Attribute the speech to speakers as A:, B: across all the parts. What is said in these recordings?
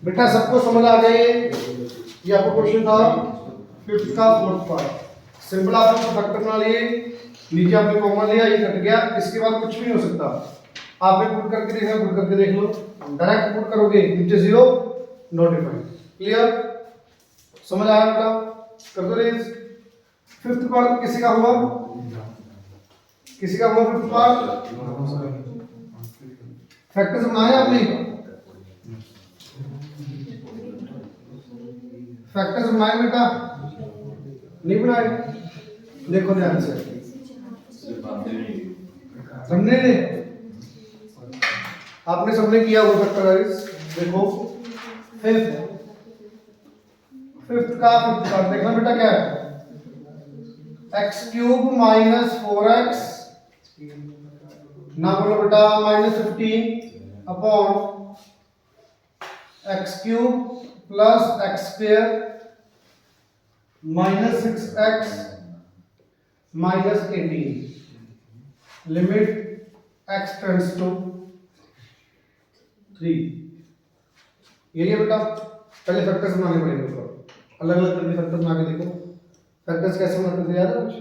A: बेटा सबको समझ आ गई? ये आपको क्वेश्चन था फिफ्थ का फोर्थ पार्ट। सिंपल आपने इसको फैक्टर बना लिए, नीचे आपने कॉमन लिया, ये कट गया, इसके बाद कुछ भी नहीं हो सकता। आपने पुट करके देखा, पुट करके देख लो, डायरेक्ट पुट करोगे नीचे जीरो, नॉट डिफाइंड। क्लियर? समझ आया बेटा? कर दो रेज। फिफ्थ पार्ट किसी का हुआ? किसी का हुआ फिफ्थ पार्ट? फैक्टर्स बनाए आपने? फैक्टर्स बनाए बेटा? नहीं बनाए? देखो ध्यान से, हमने ने आपने सबने किया हुआ फैक्टराइज। देखो फिफ्थ का फिफ्थ पार्ट देखना बेटा क्या है? एक्स क्यूब माइनस 4x, ना बोलो बेटा minus 15 upon x cube plus x square minus 6x minus 18, limit x tends to 3। यही है बेटा। पहले फैक्टर्स बनाने पड़ेंगे, तो अलग अलग करके फैक्टर बना के देखो। फैक्टर्स कैसे बनाते थे याद है कुछ?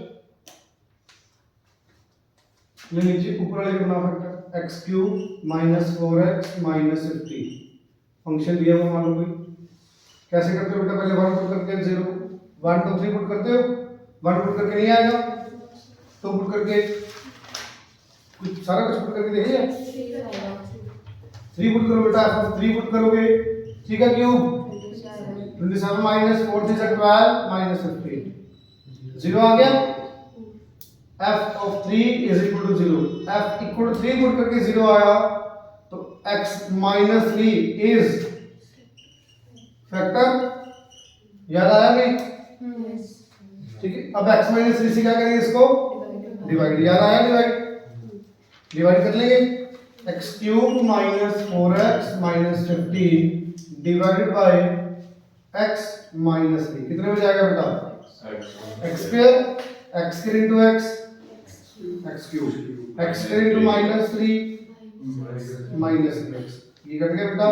A: ये नीचे ऊपर वाले का बनाओ factor, x cube minus 4x minus 15 function दिया हुआ मान लो कोई। कैसे करते हो बेटा? पहले 1 पुट करके 0 1 2 3 पुट करते हो। 1 पुट करके नहीं आएगा तो पुट करके कुछ सारा कुछ पुट करके देखिए। 3 पुट करो बेटा, f 3 पुट करोगे, 3 का क्यूब 27 माइनस 4 3 12 माइनस 15 0 आ गया। f of 3 is equal to 0, f equal to 3 put करके 0 आया तो x minus 3 is फैक्टर। याद आया नहीं? ठीक है, अब x minus 3 से क्या करेंगे? इसको डिवाइड। याद आया? डिवाइड कर लेंगे। x cube minus 4x minus 15 divided by x minus 3 कितने में जाएगा बेटा? x square, x square into x x cube, x square into minus 3 minus 3x, ये कट गया बेटा।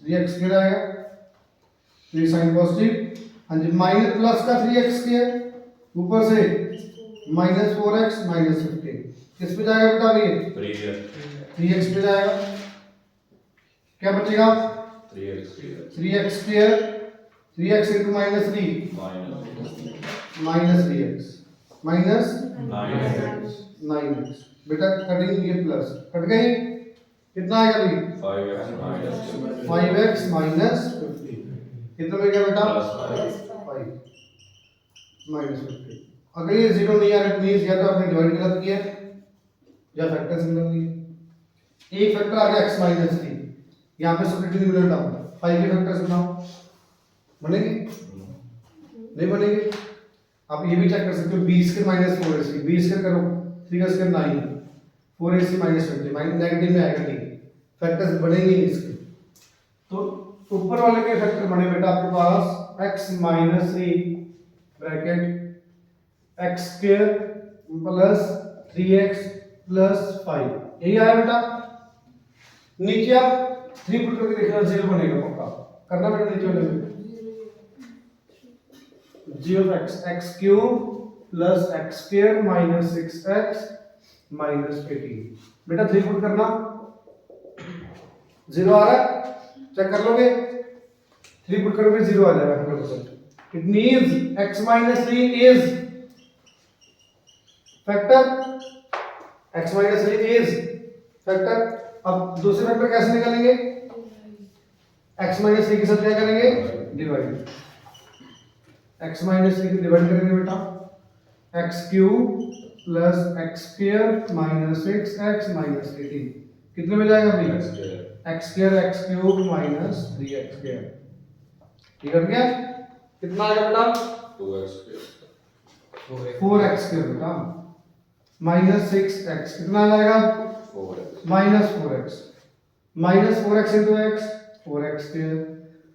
A: 3x स्क्वायर आएगा, 3 साइन पॉजिटिव, हाँ जी, माइनस प्लस का 3x स्क्वायर ऊपर से माइनस 4x माइनस 15 किस पे जाएगा बेटा? ये 3x पे जाएगा। क्या बचेगा? 3x square, 3x into minus 3 minus 3x minus 9x। बेटा कटिंग ये प्लस कट गई, कितना आएगा अभी? 5x माइनस 15 कितना में गया बेटा? 5 माइनस 15। अगर ये 0 नहीं आ रहा मींस या तो आपने डिवाइड गलत किया या फैक्टर से गलत किया। एक फैक्टर आ गया x माइनस 3, यहाँ पे सब्ट्रैक्टिंग मिनट डाउन 5 के फैक्टर्स बनाओ, बनेंगे? नहीं बनेंगे। आप ये भी चेक कर सकते हो, 20 के माइनस 4ac, 20 के करो 3 का square 9, 4ac minus 20 minus negative में आएगा, ठीक फैक्टर्स बनेंगे नहीं इसके। तो ऊपर वाले के फैक्टर बने बेटा आपके पास x minus 3 bracket x square plus 3x plus 5, यही आया बेटा। नीचे आप 3 पुट करके देखना 0 बनेगा पक्का, करना बेटा नीचे वाले में 0 x cube plus x square minus 6x minus 18। बेटा 3 पुट करना, 0 आ रहा है, चेक कर लोगे। 3 पुट करोगे 0 आ जाएगा 100%। It means x minus 3 is factor, x minus 3 is factor. अब दूसरे फैक्टर कैसे निकालेंगे? x माइनस 3 के साथ क्या करेंगे? डिवाइड। x माइनस 3 को डिवाइड करेंगे बेटा, x cube plus x square minus 6x minus 18 कितने में जाएगा भाई? x square x cube minus 3x square, ठीक है क्या? कितना आएगा बेटा? 4x स्क्वायर बेटा माइनस 6x कितना आ जाएगा? Minus 4x, minus 4x into x 4x square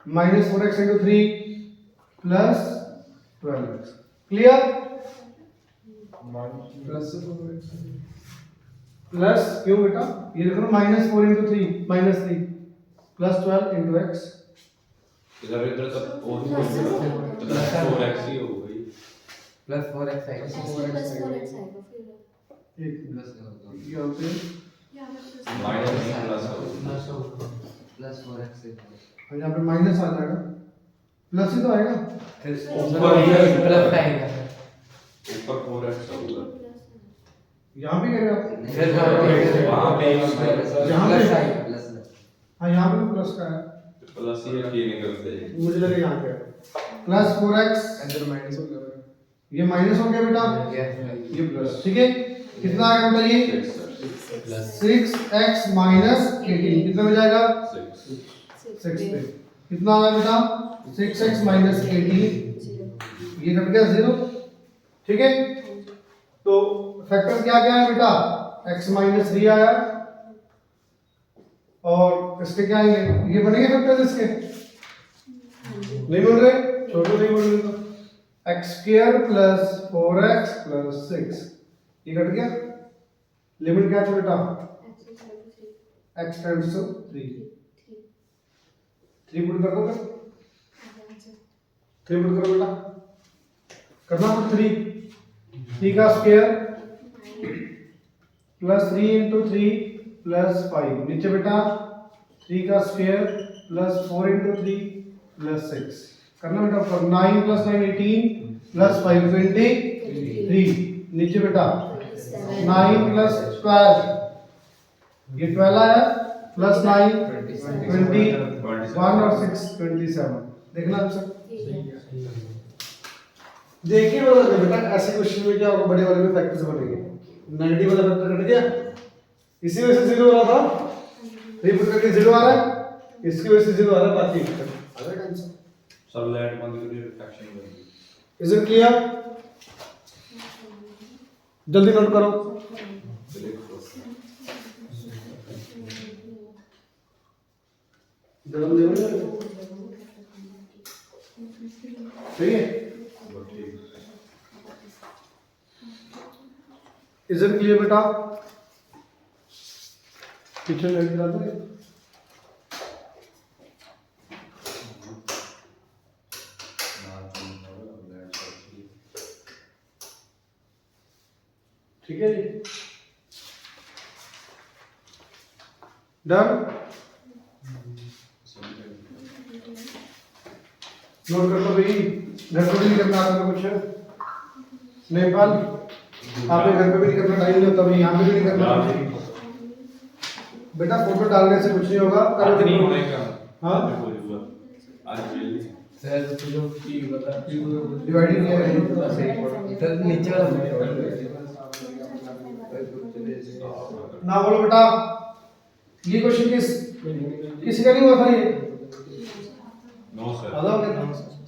A: minus 4x into 3 plus 12x। Clear? Plus से 4x प्लस क्यों बेटा, ये देखो ना -4 × 3 -3 प्लस 12 × x।
B: इधर इधर सब और प्लस 4x ही हो गई,
C: प्लस 4x आएगा,
A: एक
C: प्लस
A: यहाँ पे
B: माइनस प्लस होगा,
C: प्लस 4x से
A: यहाँ पे माइनस आ जाएगा, प्लस ही तो आएगा।
C: फिर
B: ऊपर
C: प्लस आएगा,
B: ऊपर 4x होगा,
A: यहाँ भी करेगा आप,
C: फिर
B: वहाँ पे
A: यहाँ पे
C: प्लस आएगा, प्लस
A: हाँ यहाँ पे भी प्लस का है,
B: प्लस ही है, निकलते हैं
A: मुझे लगा यहाँ पे प्लस 4x,
C: अंदर माइनस हो गया,
A: ये माइनस हो गया बेटा, ये प्लस, ठीक है। कितना आएगा बेटा ये 6x - 18 कितना हो जाएगा 6 पे, कितना आ गया बेटा 6x - 18, ये कट गया 0, ठीक है। तो फैक्टर क्या क्या है बेटा, x - 3 आया, और इसके क्या आएंगे, ये बनेंगे फैक्टर्स इसके, नहीं बन रहे, छोटे नहीं बन रहे, तो x² + 4x + 6 ये कट गया, लिमिट क्या था बेटा x → 3 3 पुट कर दो, 3 पुट करो बेटा, करना तो 3 का स्क्वायर प्लस 3 × 3 प्लस 5, नीचे बेटा 3 का स्क्वायर प्लस 4 × 3 प्लस 6, करना बेटा ऊपर 9 + 9 18 प्लस 5 23, नीचे बेटा 9 + 12, ये 12 आया, प्लस 9 21 और 6 27, देखना आंसर। देखिए बेटा ऐसे क्वेश्चन में क्या होगा, बड़े वाले में फैक्टर्स बनेंगे, नेगेटिव वाला फैक्टर कट गया, इसी वजह से 0 हो रहा था, 3 पुट करके 0 आ रहा है, इसकी वजह से 0 आ रहा है, बाकी आ जाएगा आंसर।
B: सब लाइट बंद करके रिफ्लेक्शन बनेगी।
A: इज इट क्लियर, जल्दी नोट करो। गरम ले लो, सही है, इज इट क्लियर बेटा, पीछे लाइट जला दो, ठीक है जी, डन, नोट कर लो भाई, घर पे भी नहीं करना आता कुछ, नेपाल आपके घर पे भी नहीं करना, टाइम नहीं होता भाई, यहाँ पे भी नहीं करना बेटा, फोटो डालने से कुछ नहीं होगा,
B: आज नहीं होएगा,
A: हाँ
B: आज मिल
C: सर जो
A: डिवाइडिंग किया है,
C: सर नीचे वाला
A: ना बोलो बेटा, ये क्वेश्चन किसी का नहीं हुआ था ये,
B: नो सर,
A: बताओ क्या,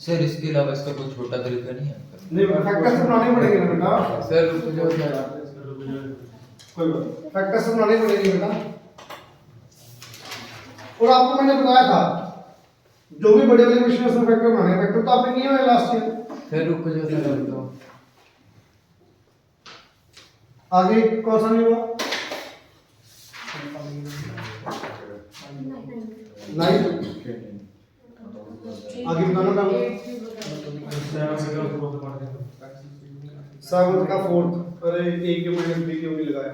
C: सर इसके अलावा इसका कोई छोटा तरीका नहीं है
A: नहीं फैक्टर्स तो बनाने पड़ेंगे ना बेटा,
C: सर जो
A: कोई बात, फैक्टर्स तो बनाने पड़ेंगे बेटा, और आपको मैंने बताया था जो भी बड़े वाले क्वेश्चन उसमें फैक्टर बनाने, फैक्टर तो आपने किया है लास्ट ईयर,
C: सर रुक जो सर तो
A: आगे कौन सा नहीं हुआ, 9 आगे बताना था, 7 का 4th, अरे a के माइनस b क्यों नहीं लगाया,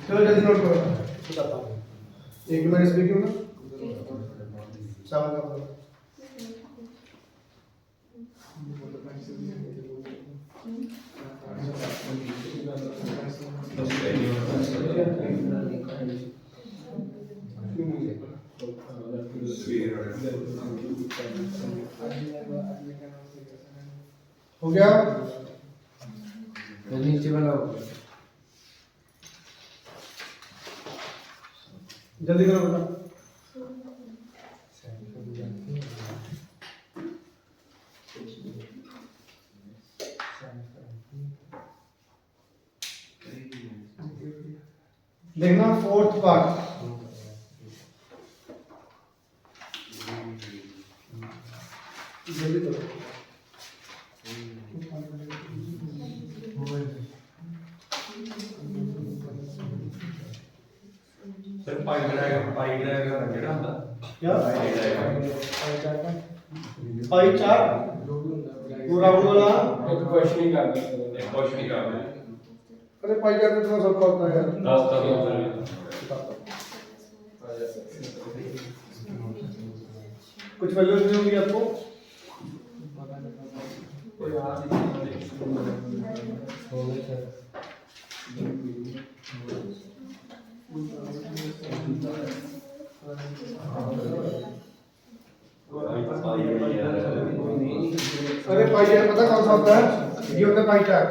A: चलो जल्दी नोट करो, बताता हूँ, a के माइनस b क्यों ना 7 का 4th, हो गया,
C: नीचे वाला होगा,
A: जल्दी करो बेटा, देखना 4th पार्ट, जल्दी करो,
B: पाई ड्राइव ਜਿਹੜਾ ਹੁੰਦਾ
A: क्या
B: पाई ड्राइव
A: पाई चार वो राउंड वाला
D: एक क्वेश्चन ही करना
B: एक कुछ नहीं करना
A: अरे पाई चार तो सबका होता है यार
B: रास्ता तो
A: कुछ वैल्यूज नहीं होंगी आपको अरे पाई चार पता कौन सा होता है ये होता है पाई चार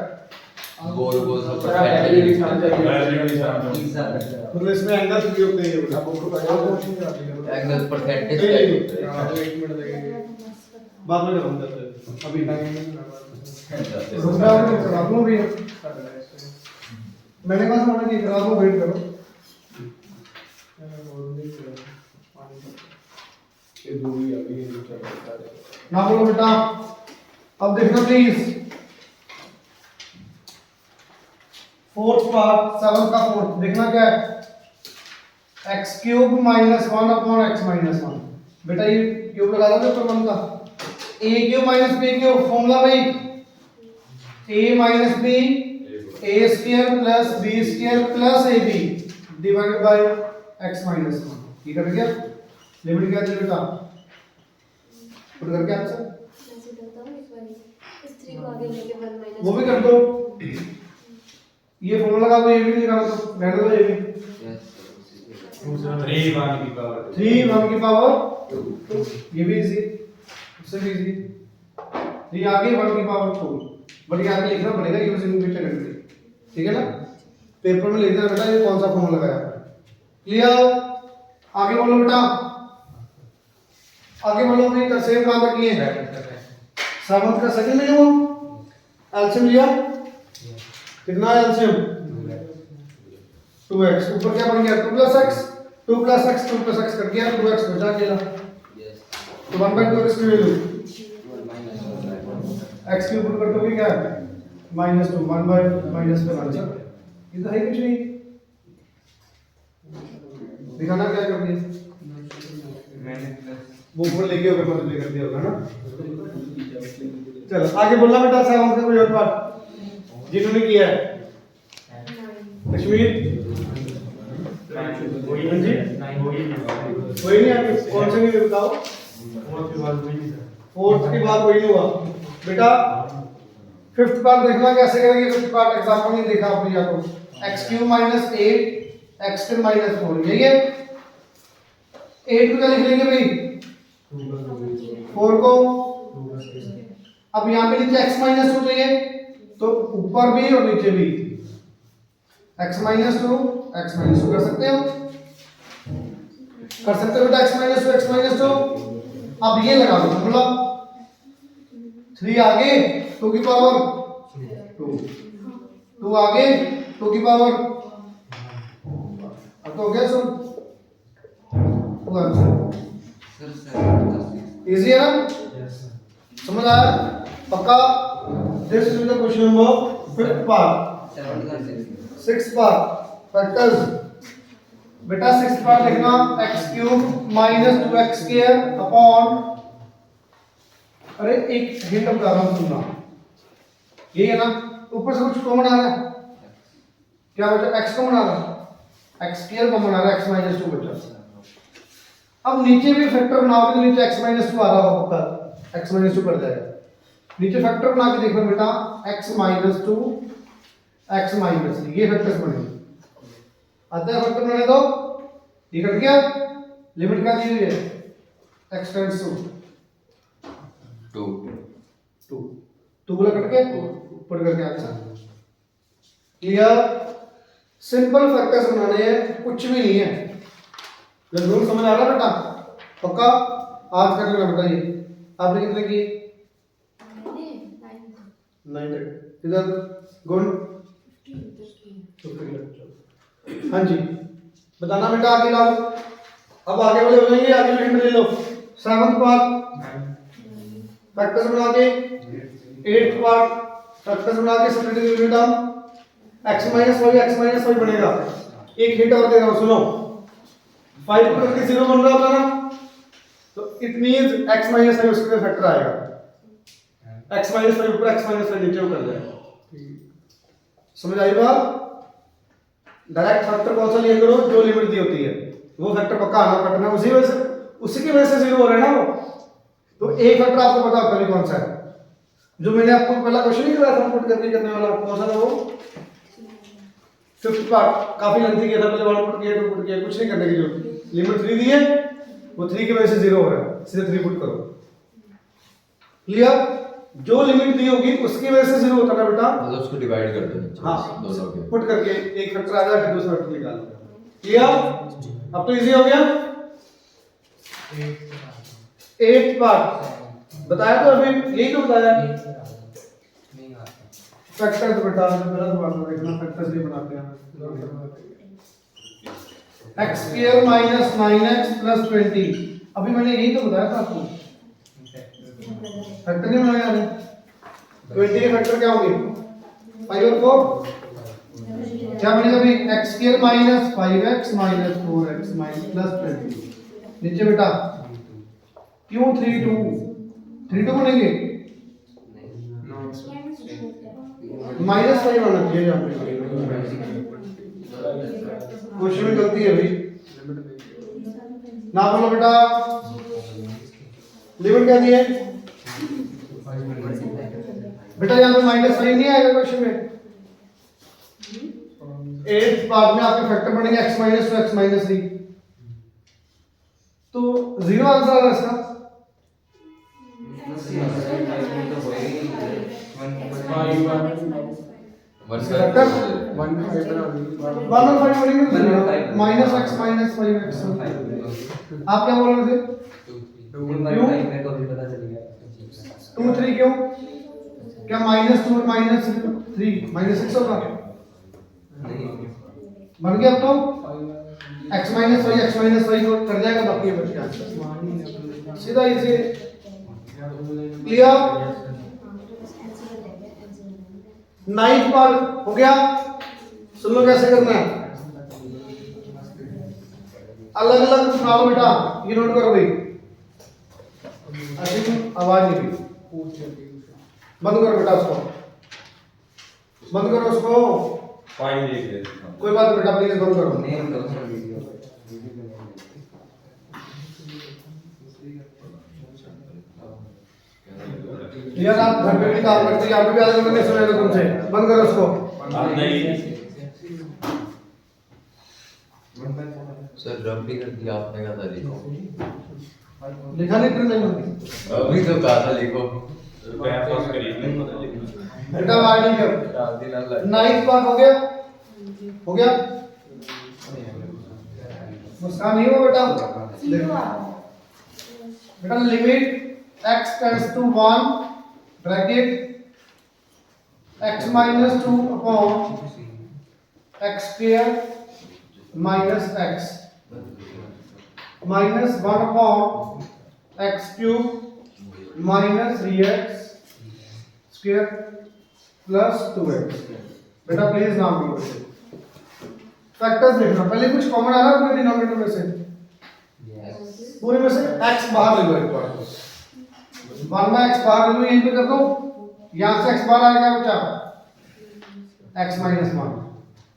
C: गोल गोल सा
D: वैल्यू
C: परसेंटेज
A: मतलब इसमें एंगल्स भी होते हैं
C: एंगल परसेंटेज
A: एक मिनट लगेगा बाद में करूंगा अभी रुक जाओ मैं करा दूं भी मैंने कहा था कि करा दो वेट करो
D: ये दो ही अभी ये चलता है
A: ना बोलो बेटा अब देखना प्लीज फोर्थ पार्ट 7 का फोर्थ देखना क्या है x cube minus 1 upon x minus 1 बेटा ये क्यूब लगा दो पेपर 1 का a cube minus b cube formula भाई a minus b a square plus b square plus ab divided by x minus 1 ये कर गया लिमिट क्या थी बेटा पुट करके आंसर
E: ऐसे करता हूँ इस वाली इस 3 को आगे लेके 1 माइनस
A: वो भी कर दो ये फॉर्मूला लगा दो ये भी निकाल दो रहने दो ये भी
B: 3 1 की पावर
A: 3 1 की पावर 2 ये भी इजी उससे भी इजी ये आगे 1 की पावर 2 बट ये आगे लिखना पड़ेगा यूजिंग बीटा ठीक है ना पेपर में लिख देना बेटा ये कौन सा फॉर्मूला लगाया क्लियर आगे बोलो बेटा आगे बोलो भी कर सेम काम किए हैं सामंत का सेकंड में वो एलसीएम लिया कितना एलसीएम 2x ऊपर क्या बन गया 2 + x कर दिया 2x बचा अकेला तो 1/2 इसकी वैल्यू x के ऊपर कर दोगे क्या -2 1/- पे आंसर ये तो है कुछ नहीं दिखाना क्या कर दिया वो ऊपर लेके होकर मल्टीप्लाई कर दिया होगा ना चलो आगे बोलना बेटा 7 से कोई और बात जिन्होंने किया है कश्मीर हाँ जी वही नहीं आगे कौन से नहीं बताओ फोर्थ की बात वही नहीं हुआ बेटा फिफ्थ पार्ट देखना कैसे करेंगे फिफ्थ पार्ट एग्जांपल नहीं देखा आपने या तो x³ - 8 x³ - 4 यही है 8 को क्या लिख लेंगे भाई 4 को अब यहाँ पे नीचे x - 2 चाहिए तो ऊपर भी और नीचे भी x - 2 x - 2 कर सकते हो बेटा x - 2 अब ये लगा दो मतलब 3 आगे 2 की पावर 2 आगे 2 की पावर अब तो हो गया सब इजी है ना समझ आया पक्का this is the question number 5th part 6th part factors बेटा 6th पार्ट लिखना x³ - 2x² अपॉन अरे एक हिंट बता रहा हूं सुनना ये है ना ऊपर से कुछ कॉमन आ रहा है क्या बचा x कॉमन आ रहा है x² कॉमन आ रहा है x - 2 बचा अब नीचे भी फैक्टर बनाओगे तो नीचे x - 2 आ रहा होगा पक्का x - 2 कर जाएगा नीचे फैक्टर बना के देखना बेटा x - 2 x - 3 ये फैक्टर्स बने आता है फैक्टर बनाने दो ये कट गया लिमिट क्या दी हुई है x टेंड्स टू 2 बोला कट गया ऊपर करके आंसर क्लियर सिंपल फैक्टर्स बनाने हैं कुछ भी नहीं है जरूर समझ आ रहा बेटा पक्का आज कर लेना बेटा ये आपने कितने किए 9 इधर गुण हाँ जी बताना बेटा आगे लाओ अब आगे वाले हो जाएंगे आगे हिंट ले लो 7th पार्ट फैक्टर्स बना के 8th पार्ट फैक्टर्स बना के सब्ट्रैक्टिंग यूनिट हम x - 5 बनेगा एक हिंट और दे रहा हूं सुनो 5 पुट करके 0 बन रहा होता ना, तो इट मींस x माइनस 5 उसके फैक्टर आएगा, x माइनस 5 ऊपर x माइनस 5 नीचे को कर जाएगा। समझ आई बात? डायरेक्ट फैक्टर कौन सा लिया करो जो लिमिट दी होती है, वो फैक्टर पक्का आना कटना, उसी वजह से उसी की वजह से 0 हो रहा है ना वो। तो एक फैक्टर आपको पता होता है कौन सा है, जो मैंने आपको पहला क्वेश्चन नहीं कराया था पुट करने वाला, कौन सा था वो? फिफ्थ पार्ट काफी लेंथी किया था, पहले 1 पुट किया 2 पुट किया, कुछ नहीं करने की जरूरत, लिमिट 3 दी है, वो 3 की वजह से 0 हो रहा है, सीधे 3 पुट करो। क्लियर? जो लिमिट दी होगी उसकी वजह से 0 होता है बेटा,
C: मतलब उसको डिवाइड कर दो
A: हाँ
C: दोनों के,
A: पुट करके एक फैक्टर आ जाएगा, दूसरा फैक्टर निकाल लो। क्लियर? अब तो इजी हो गया। 8th पार्ट बताया तो अभी, यही तो बताया फैक्टर्स बेटा, पहला तो बात देखना फैक्टर्स भी बनाते हैं। x square minus 9x plus 20, अभी मैंने यही तो बताया था आपको, फैक्टर नहीं बनाया आपने। 20 के फैक्टर क्या होंगे? 5 और 4 क्या बनेगा अभी? x square minus 5x minus 4x minus plus 20, नीचे बेटा क्यों 3 2 बनेंगे, -5 आना चाहिए यहाँ पे, क्वेश्चन में गलती है भाई, ना बोलो बेटा, लिमिट क्या दी है बेटा, यहाँ पे -5 नहीं आएगा क्वेश्चन में। 8th पार्ट में आपके फैक्टर बनेंगे x माइनस 2 x माइनस 3, तो 0 आंसर आ रहा है इसका। फैक्टर 1 और 5 बनेंगे, माइनस x माइनस 5x, आप क्या बोल रहे थे? 2 3 क्यों? क्या -2 माइनस 3 -6 होगा? बन गया। अब तो x माइनस 5 को कर जाएगा, बाकी ये बच गया सीधा इसे। क्लियर? 9th पार्ट हो गया, सुन लो कैसे करना है, अलग अलग उठा लो बेटा, ये नोट करो भाई, आवाज नहीं भी, बंद करो बेटा उसको, बंद करो उसको,
B: फाइन देख ले,
A: कोई बात नहीं बेटा, प्लीज बंद करो। यार आप घर पे भी काम करते हैं, आप भी आधे घंटे नहीं सुनेगा तुमसे, बंद करो उसको।
B: आप नहीं
C: सर रब भी कर दिया आपने, कहा था लिखो,
A: लिखा नहीं फिर नहीं,
C: अभी तो कहा था लिखो,
B: मैं पास करी नहीं पता लिखना,
A: बेटा आवाज नहीं कर। 9th पार्ट हो गया, हो गया, मुस्कान नहीं हुआ बेटा, बेटा limit x tends to 1 bracket x minus 2 upon x square minus x minus 1 upon x cube minus 3x square plus 2x। बेटा प्लीज नाम बोलो, फैक्टर्स देखना, पहले कुछ कॉमन आ रहा है पूरे डिनोमिनेटर में से, पूरे में से x बाहर ले लो, एक बार 1 में x बाहर ले लो, यहीं पे कर दो, यहां से x बाहर आ गया बचा x माइनस 1,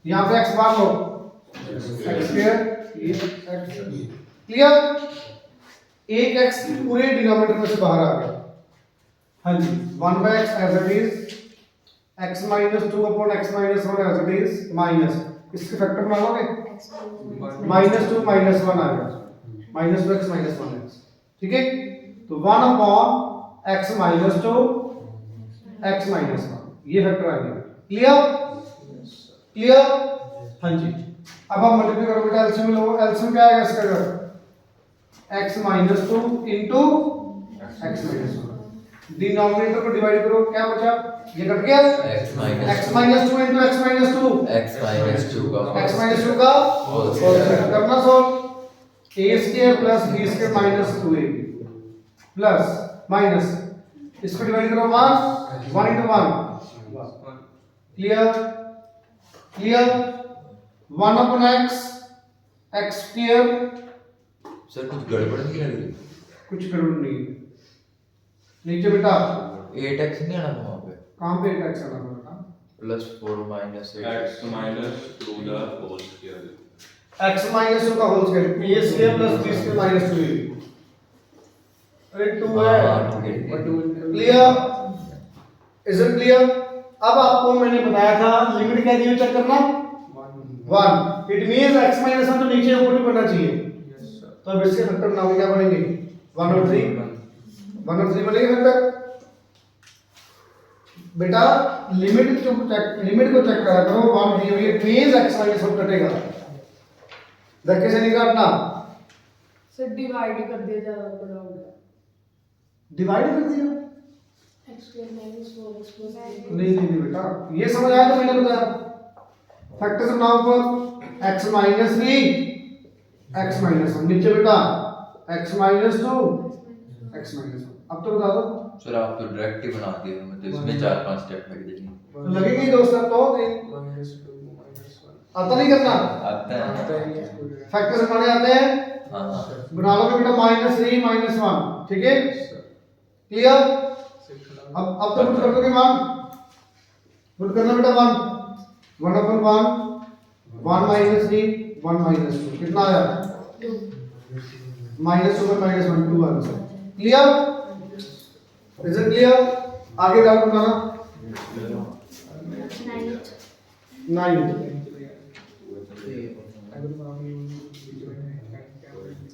A: यहां पे x बाहर लो x स्क्वायर, ये x। क्लियर? एक x पूरे डिनोमिनेटर में से बाहर आ गया, हाँ जी, 1/x as it is, x minus 2 upon x minus 1 as it is, minus इसके फैक्टर बना लोगे, -2 -1 आ गया, -2x -1x, ठीक है, तो 1 upon x minus 2 x minus 1, ये फैक्टर आ गया। क्लियर? क्लियर? हाँ जी, अब हम मल्टीप्लाई करो बेटा, एलसीएम लो, एलसीएम क्या आएगा इसका, अगर x minus 2 into x minus 1, denominator को डिवाइड करो, क्या बचा, ये कट गया, x minus 2 into x minus 2,
C: x minus 2
A: का होल स्क्वायर करना, solve a square plus b square minus 2ab plus minus, इसको डिवाइड करो 1 into 1, clear? Clear? 1 upon x x square
C: sir कुछ गड़बड़ नहीं लग रही?
A: कुछ गड़बड़ नहीं है। नीचे बेटा
C: 8x नहीं आना वहाँ पे?
A: कहाँ पे टैक्स आना बेटा?
C: +4 - 8x।
B: x minus 2 the whole square.
A: x minus 2 का whole square a square plus b square minus 2 अरे 2 है
C: हाँ, ठीक है।
A: क्लियर? Is it clear? अब आपको मैंने बताया था लिमिट क्या दी हुई चेक करना 1 इट मींस x माइनस 1 तो नीचे ऊपर ही बनना चाहिए तो अब इसके फैक्टर बनाओ क्या बनेंगे 1 और 3 बनेंगे फैक्टर बेटा लिमिट को चेक करा करो 1 दी हुई है इट मींस x माइनस 1 कटेगा धक्के से नहीं काटना
F: सर डिवाइड कर दिया ज्यादा बड़ा हो गया
A: डिवाइड कर दिया
E: x square minus 4x plus 3
A: नहीं बेटा ये समझ आया तो मैंने बताया फैक्टर्स ऑफ नाउ पर x माइनस 3 x माइनस 1 नीचे बेटा x माइनस 2 x माइनस 1 अब तो बता दो
C: सर आप तो डायरेक्ट ही बना दिए मतलब इसमें 4-5 स्टेप लग जाएंगे।
A: तो लगेगा ही दोस्त तो आता नहीं करना
C: आता है।
A: फैक्टर्स बनाने आते हैं
C: हाँ
A: बना लोगे बेटा -3 -1 ठीक है क्लियर अब तो पुट कर दोगे मान पुट करना बेटा 1 1/1 1 -3 1 -2 कितना आया -2 में -1 2 answer clear is it clear आगे डाउट उठाना 9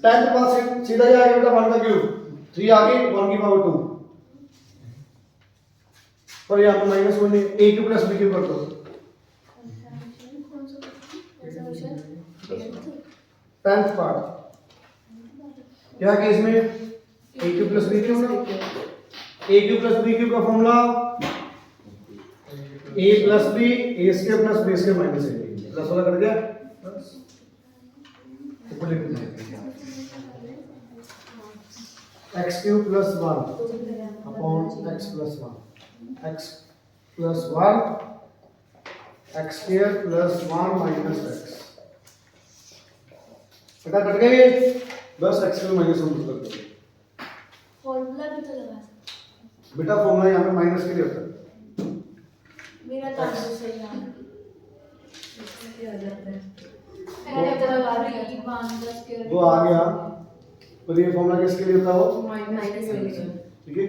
A: 10th पास सीधा जाएगा बेटा 1 का क्यूब 3 आगे 1 की पावर 2 पर यहाँ पे -1 a cube plus b cube कर दो
E: कौन सा क्वेश्चन
A: 10th पार्ट क्या केस में a cube plus b cube ना a cube plus b cube का formula a plus b a square plus b square minus a plus वाला cut गया ऊपर लिख दीजिए x cube plus 1 upon x plus 1 x plus 1 x square plus 1 minus x बेटा cut गए ये बस x स्क्वायर माइनस 1 कर दो
E: फॉर्मूला भी तो लगा सकते
A: बेटा फॉर्मूला यहाँ पे माइनस के लिए होता है
E: मेरा तो आंसर सही है
F: क्या हो जाता है
E: मैंने तो लगा दिया कि 1 प्लस के
A: वो आ गया पर ये फॉर्मूला किसके लिए होता है वो
F: माइनस
A: ठीक है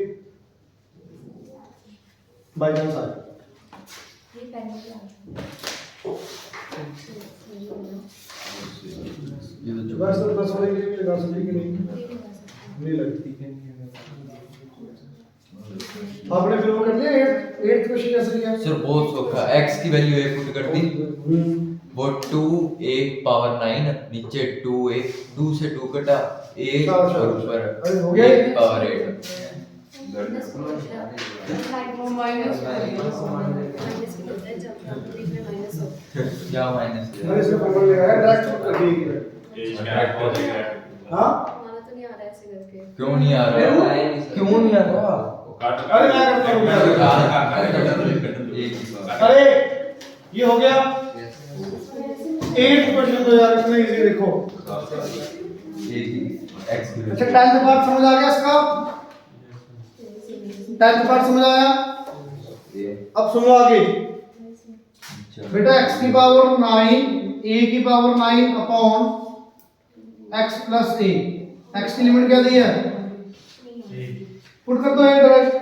A: बाय चांस आ
E: ये पहले क्या
C: ये तो जो
A: बस तो बस वाले के लिए लगा सकते कि नहीं लगती आपने फिर वो कर लिया 8th क्वेश्चन कैसे लिया
C: सर बहुत सौखा x की वैल्यू a पुट कर दी वो 2a पावर 9 नीचे 2a 2 से 2 कटा a और ऊपर
A: अरे हो गया
C: a पावर 8
F: वो माइनस
E: माइनस की होता है जब बीच में माइनस हो
C: क्या माइनस
A: मैंने इसमें फॉर्मूला लगाया डायरेक्ट कर दिया हां
E: हमारा तो नहीं आ रहा ऐसे करके
C: क्यों नहीं आ रहा क्यों नहीं आ रहा
A: अरे मैं करता हूं अरे ये हो गया 8th क्वेश्चन तो यार इतना इजी देखो
C: x की
A: अच्छा 10th पार्ट समझ आ गया इसका 10th पार्ट समझ आया अब सुनो आगे बेटा x की पावर 9 a की power 9 upon x plus a x की लिमिट क्या दी है पुट कर दो डायरेक्ट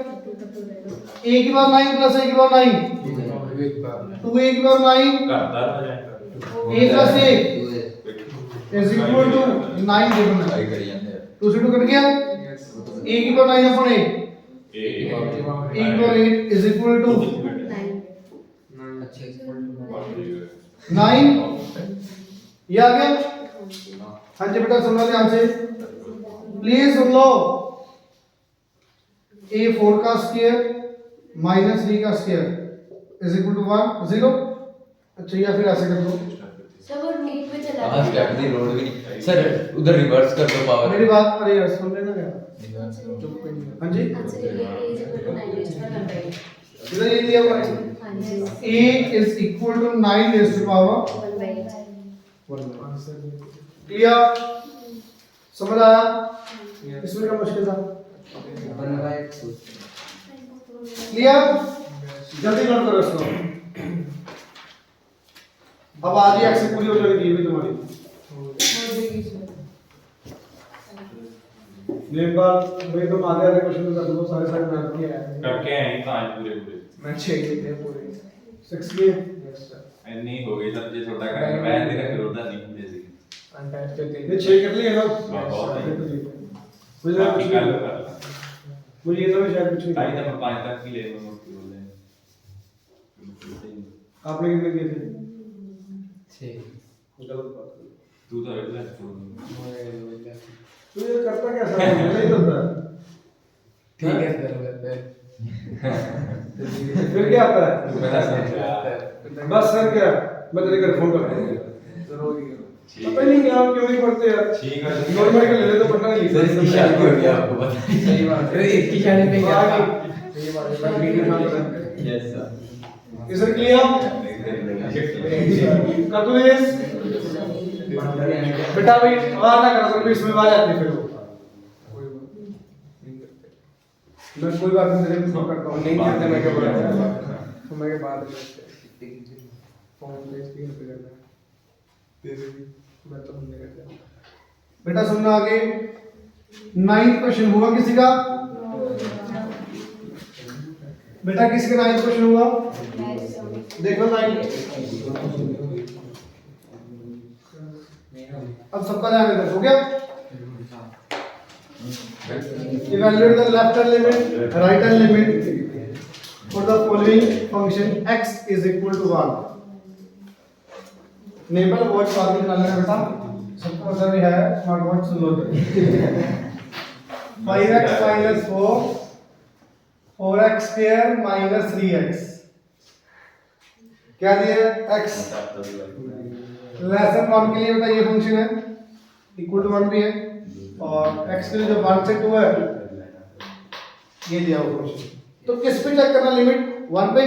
A: a की पावर 9 प्लस a की पावर 9 2a की power 9 a plus a is equal to 9 given है
C: आई करी जाते हैं
A: 2 से 2 कट गया a की पावर 9 अपॉन a a की पावर 8 इज इक्वल टू 9 ये आ गया हाँ जी बेटा सुन लो ध्यान से प्लीज सुन लो a4 का स्क्वायर माइनस b का स्क्वायर इज इक्वल टू 1 0 अच्छा या फिर ऐसे कर दो
E: सब और नीट में चला
C: हाँ स्टेप दी रोड भी नहीं सर उधर रिवर्स कर दो पावर
A: मेरी बात अरे यार सुन लेना क्या हाँ जी
E: आंसर ये a is equal to 9 raised to 1/8
A: इधर ये दिया हुआ है
E: हाँ जी
A: a is equal to 9 raised to power
E: 1/8
A: clear समझ आया? इसमें क्या मुश्किल था? क्लियर? जल्दी नोट करो इसको। अब आधी एक्स पूरी हो जाएगी ये भी तुम्हारी।
F: हो जाएगी सर।
A: नेपाल भाई तुम आधे आधे क्वेश्चन कर दो, सारे सारे मैथ के हैं।
B: करके आए हैं आज पूरे पूरे
D: मैं 6 थे पूरे
A: 6 के
D: यस सर
B: नहीं हो गई तब जे छोटा कर मैं तेरा विरोधा नहीं मुझे सी
D: अनटाइप के
A: ये
D: थे
A: 6 कर लिए ना?
B: बहुत है।
A: मुझे
B: बाकी
A: कुछ
B: कल
A: नहीं,
B: कर
A: मुझे ये तो भी शायद कुछ
B: ताई
A: नहीं।
B: तो मैं 5 तक की ले मैं मुझे बोल रहे
A: आपने कितने किए थे?
C: 6
A: गलत बात है।
B: तू तो रेगुलर छोड़
A: तू ये करता कैसा है? नहीं करता।
D: ठीक है सर
A: फिर क्या आता है?
B: तू मेरा समझ
A: बस सर क्या? मैं तेरे घर फोन करता हूँ। पता नहीं क्या क्यों नहीं पढ़ते यार।
B: ठीक है
A: नॉर्मल के ले ले तो पढ़ना नहीं
C: सर इसकी शादी हो गया आपको पता नहीं।
D: सही बात है इसकी शादी पे क्या था
A: बाकी-
D: सही बात है मैं वीडियो बना रहा हूं
C: यस सर
A: इधर क्लियर? कैलकुलेस बेटा भाई आवाज ना करो, कभी इसमें आवाज आती है फिर वो। मैं कोई बात नहीं तेरे को करता हूँ।
D: नहीं करते मैं क्या बोला समय के बाद फोन पे स्क्रीन पे करना मैं तो नहीं करता
A: बेटा सुनना आगे। 9th क्वेश्चन हुआ किसी का? बेटा किसके 9th क्वेश्चन हुआ? देखो 9th। अब सबका ध्यान इधर हो गया। Evaluate the left hand limit, right hand limit for the following function x is equal to 1. नेबल watch बाद में निकालना है बेटा, सबको पता भी है, स्मार्ट वॉच सुन लो। 5x minus 4, 4x square minus 3x क्या दिया है? x लेस देन 1 के लिए बेटा ये फंक्शन है, इक्वल टू 1 भी है, और x के लिए जो 1 से 2 है ये दिया हुआ फंक्शन। तो किस पे चेक करना लिमिट? 1 पे।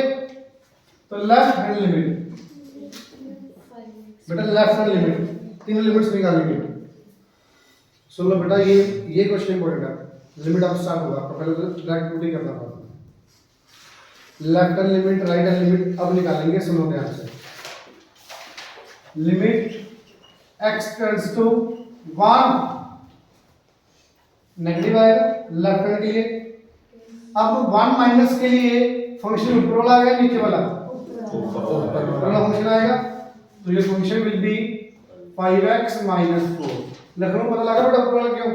A: तो लेफ्ट हैंड लिमिट बेटा, लेफ्ट हैंड लिमिट, तीनों लिमिट्स निकालेंगे। सुन लो बेटा, ये क्वेश्चन इंपॉर्टेंट है। लिमिट अब स्टार्ट होगा, आपको पहले तो डायरेक्ट पुट ही करना पड़ता। Left hand limit, right hand limit अब निकालेंगे, सुनो ध्यान से। Limit x tends to 1 negative आएगा लेफ्ट हैंड के लिए। अब 1 माइनस के लिए फंक्शन ऊपर वाला आएगा नीचे वाला? ऊपर वाला फंक्शन आएगा, तो ये function will be 5x minus 4। लिखना पता लगा बेटा ऊपर वाला क्यों?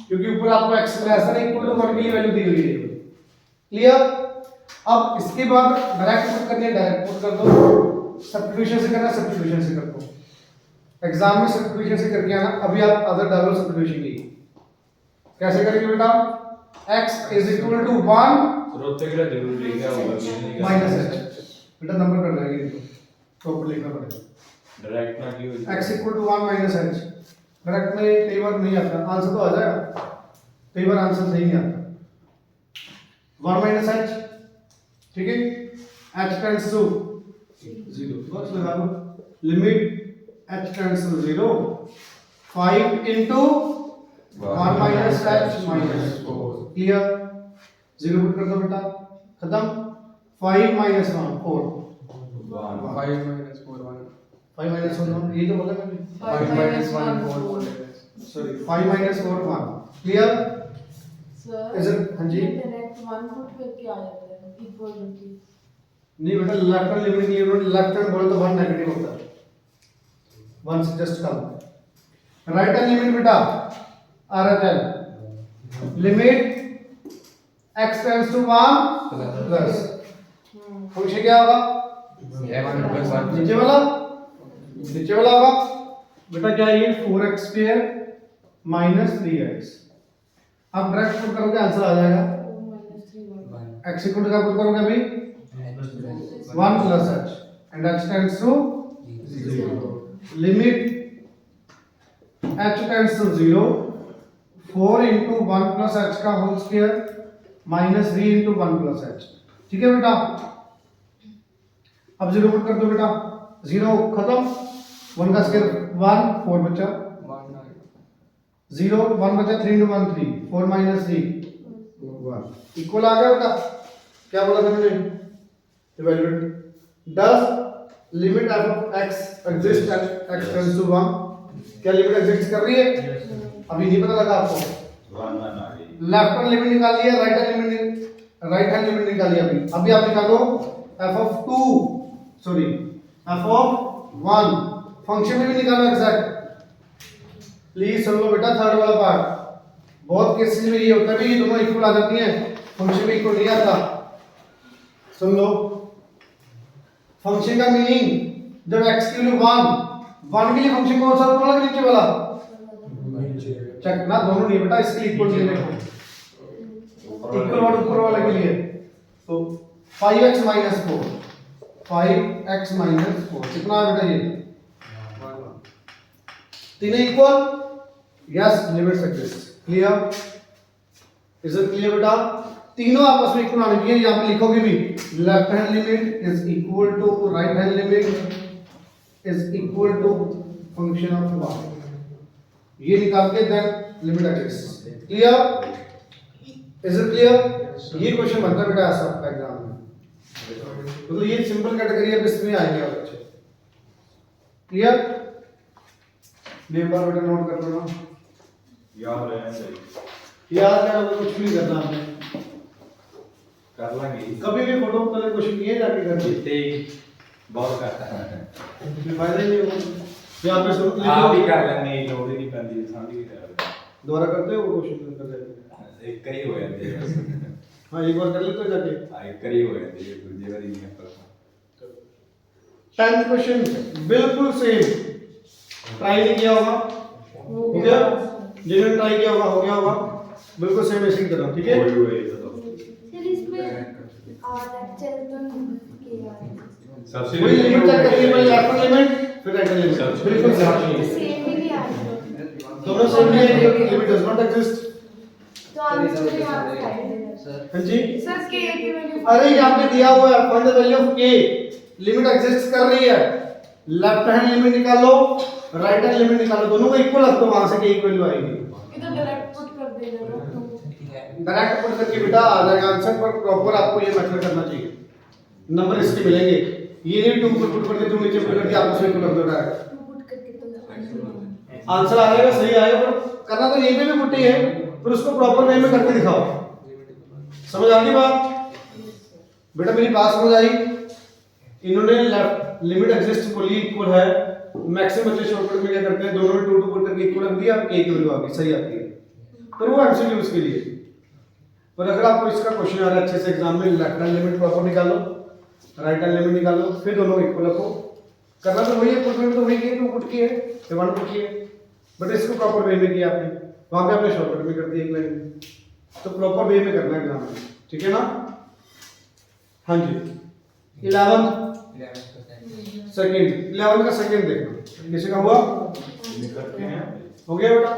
A: क्योंकि ऊपर आपको x less than equal to 1 की वैल्यू दी हुई है। क्लियर? अब इसके बाद डायरेक्ट पुट करनी है, डायरेक्ट पुट कर दो। सब्स्टिट्यूशन से करना, सब्स्टिट्यूशन से कर दो। एग्जाम में सब्स्टिट्यूशन से करके आना। अभी आप अदर डालो सब्स्टिट्यूशन की। कैसे करेंगे बेटा? x is equal to 1
B: रोते के लिए जरूरी लिखा होगा
A: minus h। बेटा नंबर कर देंगे इनको, प्रॉपर लिखना पड़ेगा।
B: डायरेक्ट ना की हो
A: x equal to 1 minus h। Direct में कई बार नहीं आता, आंसर तो आ जाएगा, कई बार आंसर सही नहीं आता। 1 minus h, ठीक है? h tends to 0, बस लगा लो। Limit h tends to 0, 5 into 1 minus h minus 4। Clear? 0 put कर दो बेटा, खत्म। 5 minus 1 4,
D: 5 minus 4 1
A: 5 minus 1 ये तो बोला मैंने।
D: 5 minus 1 4
A: sorry 5 minus 4 1। Clear?
F: Sir
A: Is it- हाँ जी?
F: डायरेक्ट 1 पुट करके आ जाता है इक्वल टू।
A: नहीं बेटा, लेफ्ट हैंड लिमिट के लिए लेफ्ट हैंड बोले तो 1 नेगेटिव होता है, 1 से जस्ट कम। राइट हैंड लिमिट बेटा RHL limit x tends to 1 plus function क्या होगा? नीचे वाला, नीचे वाला होगा बेटा। क्या ये 4x स्क्वायर माइनस 3x। आप डायरेक्ट पुट करोगे आंसर आ जाएगा। x इक्वल टू क्या पुट करोगे अभी? 1 plus h and h tends to 0। Limit h tends to 0, 4 into 1 plus h का whole square minus 3 into 1 plus h। ठीक है बेटा? अब 0 पुट कर दो बेटा, 0 खत्म, 1 का स्क्वायर 1, 4 बचा। 0 1 बचा 3 into 1 3 4 minus 3 1 इक्वल आ गया बेटा क्या बोला था मैंने evaluate does limit f of x exist at x tends to 1 क्या लिमिट एग्जिस्ट कर रही है अभी नहीं पता लगा आपको
G: 1 1 आ गई
A: लेफ्ट हैंड लिमिट निकाल लिया राइट हैंड लिमिट निकाली अभी आप निकालो f of 2 sorry f of 1 function में भी निकालो एग्जैक्ट प्लीज सुन लो बेटा थर्ड वाला पार्ट बहुत केसेस में ये होता है कि ये दोनों इक्वल आ जाती हैं फंक्शन में इक्वल नहीं आता सुन लो फंक्शन का मीनिंग जब x की वैल्यू 1 के लिए फंक्शन कौन सा ऊपर वाला कि नीचे वाला चेक ना दोनों नहीं बेटा इसके इक्वल नहीं देखो इक्वल वाला ऊपर वाले के लिए तो 5x 4 5x 4 कितना है बेटा ये तीनों equal yes limits exist clear is it clear बेटा तीनों आपस में इक्वल आने चाहिए यहां पे लिखोगे भी left hand limit is equal to right hand limit is equal to function of y ये निकाल के then limit exist clear is it clear ये क्वेश्चन बनता है बेटा ऐसा आपका एग्जाम में मतलब ये सिंपल कैटेगरी है इसमें आएंगे और बच्चे क्लियर एक बार बेटा नोट कर लो ना
G: याद रहना चाहिए
A: याद करना कुछ भी नहीं करना आपने
G: कर लेंगे
A: कभी भी फोटो कलर क्वेश्चन किए जाके कर
G: जितने बहुत करता है
A: कोई फायदा ही नहीं होगा या पे सुन
G: आप ही
A: लिखो
G: कर लेंगे लोड ही नहीं पैंदी समझ ही नहीं
A: दोबारा करते हो वो क्वेश्चन कर लेते
G: एक करी हो जाती है
A: हां एक बार कर लेते हो जाके
G: एक करी हो जाती है दूसरी बार नहीं करता
A: 10th क्वेश्चन बिल्कुल सेम ट्राई नहीं किया होगा हो गया जिन्होंने ट्राई किया होगा हो गया होगा बिल्कुल सेम ऐसे ही करो ठीक है
G: कोई हुए तो
E: फिर इसमें लेक्चर तो किया है
G: सबसे
A: वही लिमिट चेक करिए पहले लेफ्ट लिमिट फिर राइट लिमिट बिल्कुल सेम
E: सेम ही आ रहा
A: दोनों सेम है लिमिट डज नॉट एग्जिस्ट
E: तो आंसर यहां पे साइड
F: सर
A: हां जी
F: सर के की वैल्यू
A: अरे यहाँ पे दिया हुआ है find the value of k limit exist कर रही है लेफ्ट हैंड लिमिट निकालो राइट हैंड लिमिट निकालो दोनों को इक्वल रख दो वहां से k की वैल्यू आएगी
F: इधर डायरेक्ट पुट कर देना
A: डायरेक्ट पुट करके बेटा आ जाएगा आंसर पर प्रॉपर आपको ये मेथड करना चाहिए नंबर इसके मिलेंगे ये नहीं टू पुट करके तुम नीचे पुट करके आपस में इक्वल कर दो डायरेक्ट
E: टू पुट करके तो
A: आंसर आ जाएगा सही आएगा पर करना तो यहीं पे भी पुट ही है पर उसको प्रॉपर वे में करके दिखाओ समझ आ गई बात बेटा मेरी बात समझ आई इन्होंने लेफ्ट लिमिट एग्जिस्ट बोली इक्वल है मैक्सिमम बच्चे शॉर्टकट में क्या करते हैं दोनों में 2 पुट करके इक्वल रख दिया k की वैल्यू आ गई सही आती है पर वो एमसीक्यू उसके लिए पर अगर आपको इसका क्वेश्चन आ रहा है अच्छे से एग्जाम में लेफ्ट हैंड लिमिट प्रॉपर निकालो राइट हैंड लिमिट निकालो फिर दोनों को इक्वल रखो करना तो वही है पुट में तो वही किया 2 पुट किए है 1 पुट किए बट इसको प्रॉपर वे में किया आपने वहां पे आपने शॉर्टकट में कर दिया एक लाइन में तो प्रॉपर वे में करना एग्जाम में ठीक है ना हाँ जी 11th सेकंड 11 का सेकंड देखना किसी का हुआ हो गया बेटा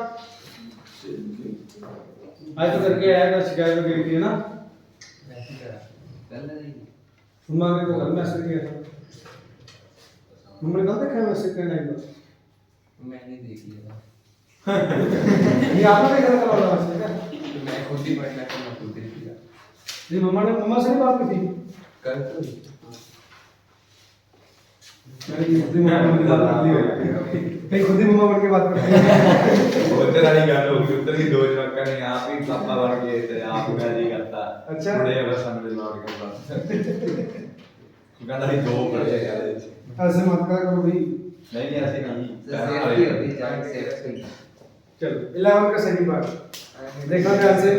A: आज तो करके आया था शिकायत करी थी ना मम्मा ने तो कल मैसेज किया था मम्मा ने कहा था क्या मैसेज करना है
C: मैंने देख लिया था
A: ये आपने देखा था वाला मैसेज क्या
C: तो मैं खुद ही पढ़ना था मैं खुद देख लिया
A: जी मम्मा से नहीं बात की थी
C: कल तो
A: मैंने खुद ही मम्मा की बात कर ली कहीं खुद ही मम्मा बन के बात करती है
G: उधर वाली गल होगी उधर की दो जवाका ने आप ही पापा बन गए थे आप मैं नहीं करता
A: अच्छा।
G: बड़े बस समझ लौट के बात कहता नहीं दो पढ़े यार
A: ऐसे मत करा करो भाई
G: नहीं ऐसे नहीं
C: सेफ्टी होती जान सेफ्टी
A: चलो 11 का सेकंड पार्ट देखना ध्यान से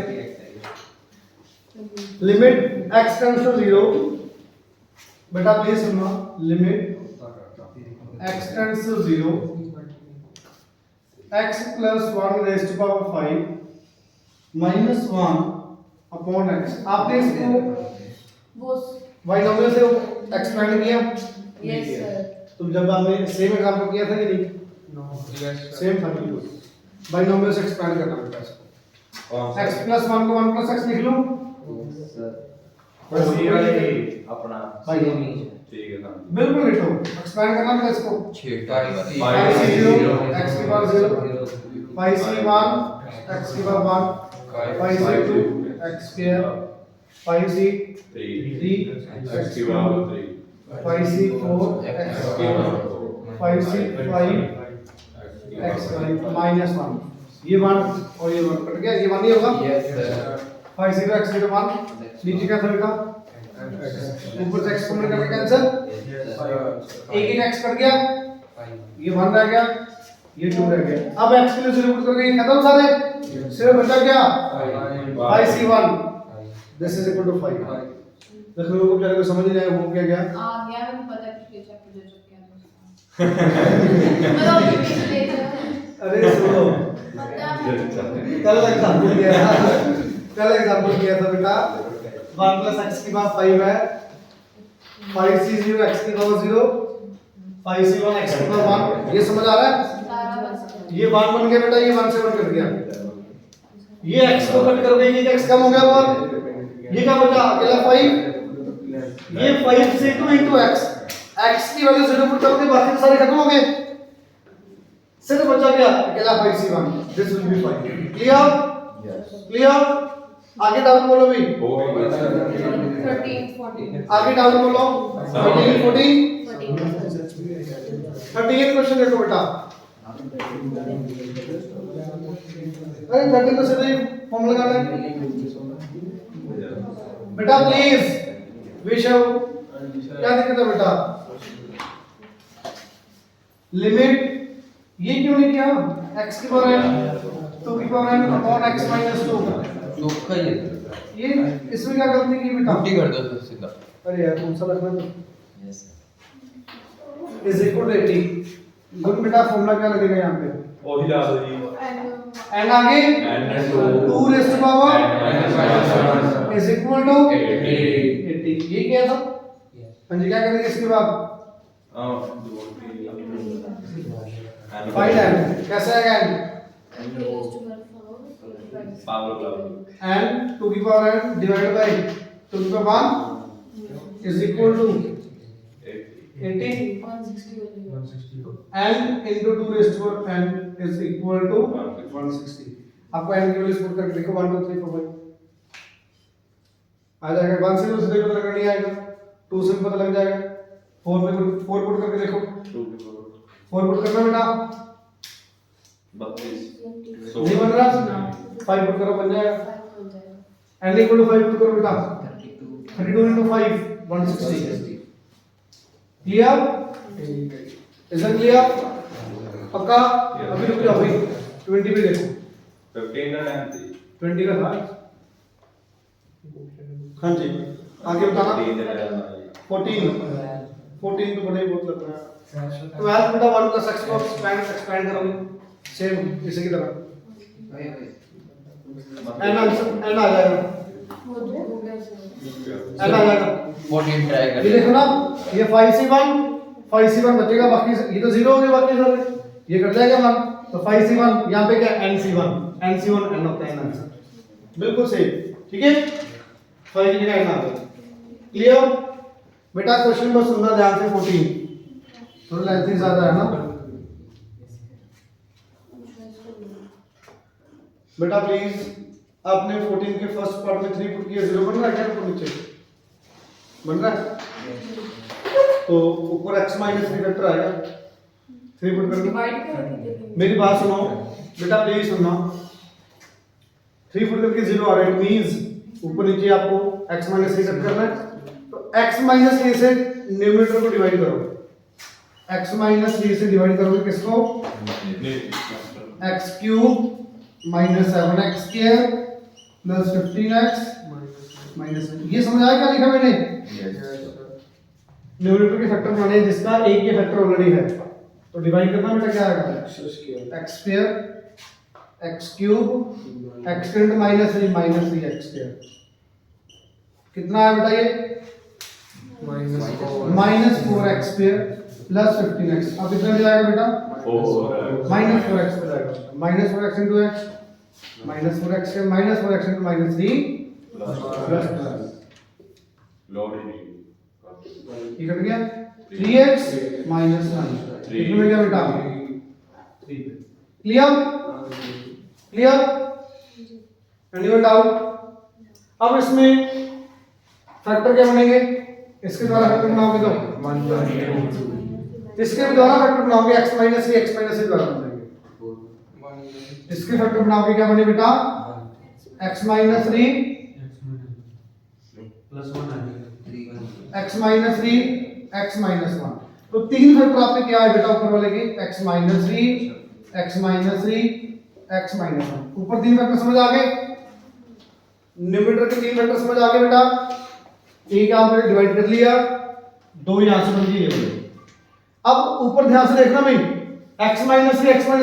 A: लिमिट x टेंड्स टू 0 बेटा प्लीज सुनना limit x tends to 0 x plus 1 raised to power 5 minus 1 upon x आपने इसको
F: वो
A: बाइनोमियल से एक्सपेंड किया
F: यस सर
A: तो जब हमने सेम एग्जांपल किया था कि नहीं सेम था बिल्कुल बाइनोमियल से एक्सपेंड करना बेटा इसको x plus 1 को 1 plus x लिख लो
C: सर
G: वही वाली अपना
A: बाइनोमियल
G: ठीक है सर
A: बिल्कुल लिखो एक्सपैंड करना है इसको
C: 6 time
A: five C zero x की power zero five C one x की power one five C two x square five C
G: 3
A: three
G: x की power 3
A: five C four x square five C five x minus one ये one और ये one cut गया ये one ही होगा
D: yes sir
A: five zero x zero one नीचे क्या था बेटा ऊपर से एक्स कॉमन करके कैंसिल एक एक्स कट गया ये वन रह गया ये टू रह गया अब एक्स के लिए जीरो पुट करके ये खत्म सारे सिर्फ बचा क्या five C one this is equal to five देखो लोगों को बेचारे को समझ नहीं आया वो क्या गया
F: आ गया मैंने पता है पिछले चैप्टर दे चुके हैं मैं अभी पिछले
A: अरे सुनो कल एग्जांपल किया था कल एग्जांपल किया था बेटा 1 प्लस x की पावर 5 है 5c0 x की पावर 0 5c1 x की पावर 1 ये समझ आ रहा है ये 1 बन गया बेटा ये 1 से 1 कट गया ये x को कट कर देंगे ये x कम हो गया और ये क्या बचा अकेला 5 ये 5c2 into x x की वैल्यू 0 पुट करके बाकी सारे खत्म हो गए सिर्फ बचा क्या अकेला 5c1 this will be 5 clear clear आगे डाउन बोलो भी
G: हो गई
F: 13 14
A: आगे डाउन बोलो 13 14 38 क्वेश्चन देखो बेटा अरे 13 तो सीधे फॉर्म लगाना है बेटा प्लीज विशव क्या दिक्कत है बेटा लिमिट ये क्यों नहीं किया x की पावर n 2 की power n upon x minus 2
C: तो ये
A: इसमें क्या गलती की बेटा
C: 50 कर दो सर सीधा
A: अरे यार कौन सा लगना तो
C: yes
A: is equal to 80 good बेटा फॉर्मूला क्या लगेगा यहां पे
G: वही ला दो जी
A: n आगे
G: n
A: 2 raise to power
G: n
A: is equal to
G: 80
A: ये क्या था हाँ जी क्या करेंगे इसके बाद फाइंड n कैसे आएगा n n 2 की पावर n डिवाइडेड बाय 2 की power 1 is equal to 80 n into 2 raised to power n is equal to 160 आपको n की वैल्यू पुट करके देखो 1 2 3 4 5 आ जाएगा 1 से तो सीधे पता लगना नहीं आएगा 2 से भी पता लग जाएगा 4 पे 4 पुट करके देखो 4 पुट करना बेटा
G: 32
A: नहीं बन रहा 5 पुट करो बन जाएगा n equal to 5 पुट करो बेटा 32 into 5 160 clear is it clear पक्का अभी रुक जाओ अभी 20 पे देखो
G: 15 का टाइम थी
A: 20 का था हाँ जी आगे बताना 14 तो बड़े बहुत लग रहा है तो यार बेटा 1 प्लस x को एक्सपैंड करोगे सेम इसी की तरह n आ जाएगा n आ जाएगा
C: 14 ट्राई कर
A: ये देखो ना ये 5c1 बचेगा बाकी ये तो 0 हो गए बाकी सारे ये कट जाएगा मान तो 5c1 यहां पे क्या nc1 n होता है आंसर बिल्कुल सही ठीक है 5 की जगह n आ गया क्लियर बेटा क्वेश्चन बस सुनना ध्यान से 14 थोड़ा लेंथ ज्यादा है ना बेटा प्लीज आपने 14 के फर्स्ट पार्ट में 3 पुट किया 0 बन रहा है क्या ऊपर नीचे बन रहा है तो ऊपर x माइनस 3 वेक्टर आएगा 3 पुट करके
F: डिवाइड करके
A: मेरी बात सुनो बेटा प्लीज सुनना 3 पुट करके 0 आ रहा है इट मींस ऊपर नीचे आपको x माइनस 3 कट करना है तो x माइनस 3 से न्यूमरेटर को डिवाइड करो x माइनस 3 से डिवाइड करोगे किसको x cube minus 7x square plus 15x minus ये समझ आया क्या लिखा मैंने न्यूमरेटर के फैक्टर बनाने जिसका एक ये फैक्टर ऑलरेडी है तो डिवाइड करना बेटा क्या आएगा x square x cube x square minus 3 x square कितना है बेटा ये minus 4x square plus 15x अब कितना जाएगा बेटा माइनस 4x पे जाएगा minus 4x into x minus 4x into minus 3 plus
G: load ही नहीं
A: ये कट गया 3x माइनस 9 इसमें क्या बेटा 3 क्लियर क्लियर एनीवन डाउट। अब इसमें फैक्टर क्या बनेंगे, इसके द्वारा फैक्टर बनाओगे तो
D: 1
A: इसके द्वारा फैक्टर बनाओगे x माइनस c द्वारा बनेंगे। इसके फैक्टर बनाओगे क्या बने बेटा x माइनस 3
D: प्लस 1 आ गया
A: x माइनस 3 x माइनस 1। तो तीन फैक्टर आपके क्या है बेटा ऊपर वाले के x minus 3 x minus 3 x minus 1। ऊपर तीन फैक्टर समझ आ गए, न्यूमरेटर के तीन फैक्टर समझ आ गए बेटा। एक आपने डिवाइड कर लिया, दो यहां से बन गई ये वाले। अब ऊपर ध्यान से देखना भाई x माइनस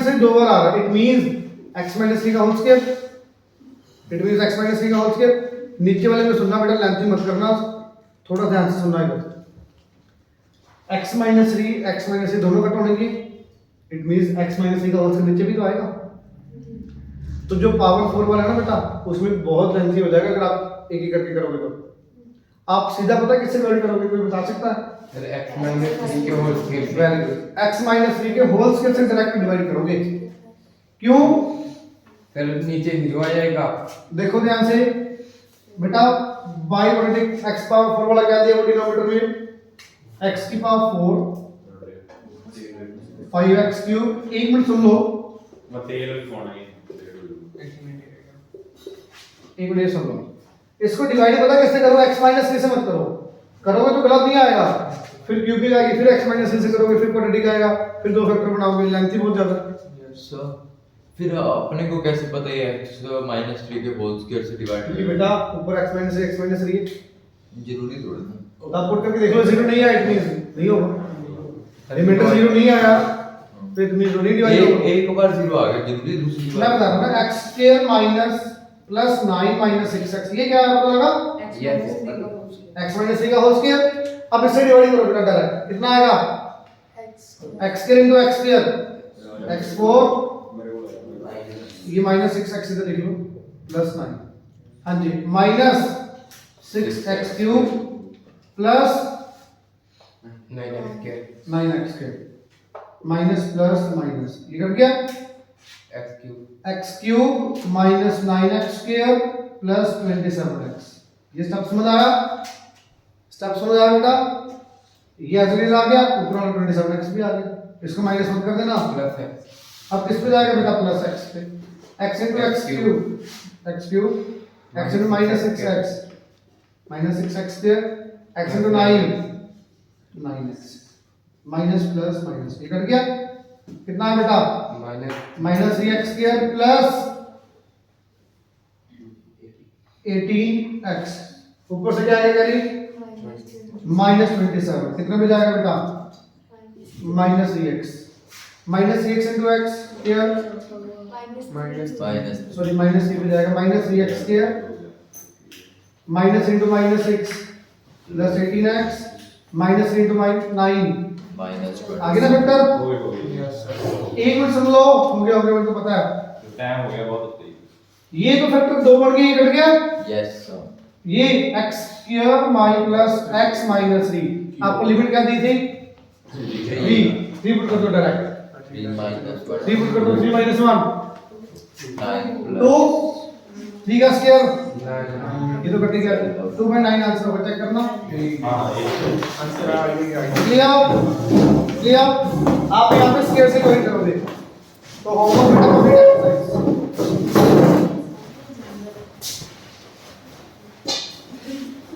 A: 3 दो बार आ रहा है, इट मींस x माइनस 3 का whole square, it means x minus 3 का होल स्क्वायर। नीचे वाले में सुनना बेटा, लेंथी मत करना, थोड़ा ध्यान से सुनना है। x माइनस 3 दोनों कट होंगे, इट मींस x माइनस 3 का होल स्क्वायर नीचे भी तो आएगा। तो जो पावर 4 वाला है ना बेटा उसमें बहुत लेंथी हो जाएगा अगर आप एक एक करके करोगे तो। आप सीधा पता किससे डिवाइड करोगे, कोई बता सकता है?
D: अरे x माइनस 3 के whole square
A: very good, x minus 3 के होल स्क्वायर से डायरेक्ट डिवाइड करोगे। क्यों?
D: फिर नीचे 0 आ जाएगा।
A: देखो ध्यान से बेटा, y बटे x पावर 4 वाला क्या दिया वो डिनोमिनेटर में, x की पावर 4 5x क्यूब। एक मिनट सुन लो,
B: तेल भी पाना है,
A: एक मिनट सुन लो। इसको डिवाइड पता कैसे करो, x माइनस 3 से मत करो, करोगे तो गलत नहीं आएगा। फिर क्यूबिक आएगी, फिर x माइनस 3 से करोगे, फिर क्वाड्रेटिक आएगा, फिर दो फैक्टर बनाओगे, लेंथी बहुत ज्यादा।
C: सर फिर अपने को कैसे पता है x माइनस 3 के होल स्क्वायर से डिवाइड
A: क्योंकि बेटा ऊपर x माइनस 3
C: जरूरी थोड़ा ना।
A: आप पुट करके देख लो, जीरो नहीं आया इट मींस नहीं होगा, रिमाइंडर जीरो नहीं आया तो इट मींस नहीं डिवाइड होगा।
C: एक बार 0 आ गया, जरूरी दूसरी
A: मैं
C: बार
A: बता रहा हूं ना, x square minus plus 9 minus 6x, ये क्या है पता लगा, x माइनस 3 का होल स्क्वायर। अब इससे डिवाइड करो बेटा डायरेक्ट, कितना आएगा x square into x square x4, ये माइनस 6x इधर लिख लो प्लस 9, हां जी minus 6x cube plus
D: 9x square
A: 9x square minus plus minus, ये कर गया
D: x cube
A: x cube minus 9x square plus 27x। ये स्टेप समझ आया, स्टेप समझ आया बेटा, ये एज इट इज आ गया, ऊपर वाला 27x भी आ गया, इसको माइनस मत कर देना,
D: प्लस x।
A: अब किस पे जाएगा बेटा प्लस x पे, x into x cube x into minus 6x square x into 9x minus plus minus, ये कर गया कितना है बेटा minus 3x square plus 18x, ऊपर से क्या आएगा करी माइनस 27, कितना में जाएगा बेटा minus 3x into x square
C: minus
A: sorry minus 3 पे जाएगा minus 3x square minus into minus 6 plus 18x minus 3 into 9
C: minus
A: आगे ना फैक्टर।
B: हो गया
A: एक मिनट सुन लो, हो गया मेरे को पता है,
B: टाइम हो गया बहुत तेज।
A: ये तो फैक्टर दो बढ़ गए, ये कट गया,
C: यस सर।
A: ये x square plus x minus 3, आपको लिमिट क्या दी थी 3 पुट कर दो डायरेक्ट,
C: 3 माइनस
A: 3 पुट कर दो 3 माइनस 1
C: 9
A: 2 3 का स्क्वायर,
D: 9
A: ये तो कट गया 2.9 आंसर होगा, चेक करना
B: हाँ ये
D: आंसर आ गया।
A: Clear clear. आप यहां पे स्क्वायर से डिवाइड करोगे तो होमवर्क बेटा कंप्लीट एक्सरसाइज